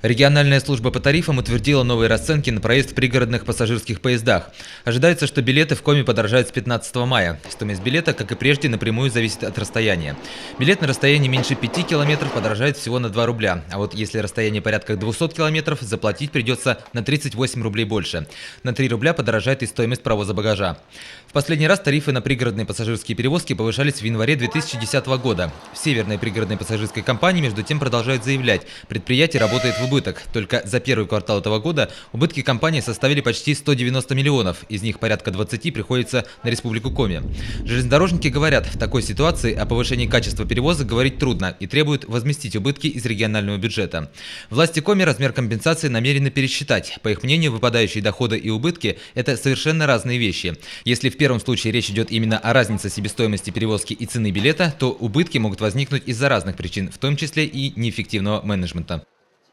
Региональная служба по тарифам утвердила новые расценки на проезд в пригородных пассажирских поездах. Ожидается, что билеты в Коми подорожают с 15 мая. Стоимость билета, как и прежде, напрямую зависит от расстояния. Билет на расстоянии меньше 5 километров подорожает всего на 2 рубля. А вот если расстояние порядка 200 километров, заплатить придется на 38 рублей больше. На 3 рубля подорожает и стоимость провоза багажа. В последний раз тарифы на пригородные пассажирские перевозки повышались в январе 2010 года. В Северной пригородной пассажирской компании, между тем, продолжают заявлять, предприятие работает в убыток. Только за первый квартал этого года убытки компании составили почти 190 миллионов, из них порядка 20 приходится на Республику Коми. Железнодорожники говорят, в такой ситуации о повышении качества перевозок говорить трудно и требуют возместить убытки из регионального бюджета. Власти Коми размер компенсации намерены пересчитать. По их мнению, выпадающие доходы и убытки – это совершенно разные вещи. Если в первом случае речь идет именно о разнице себестоимости перевозки и цены билета, то убытки могут возникнуть из-за разных причин, в том числе и неэффективного менеджмента.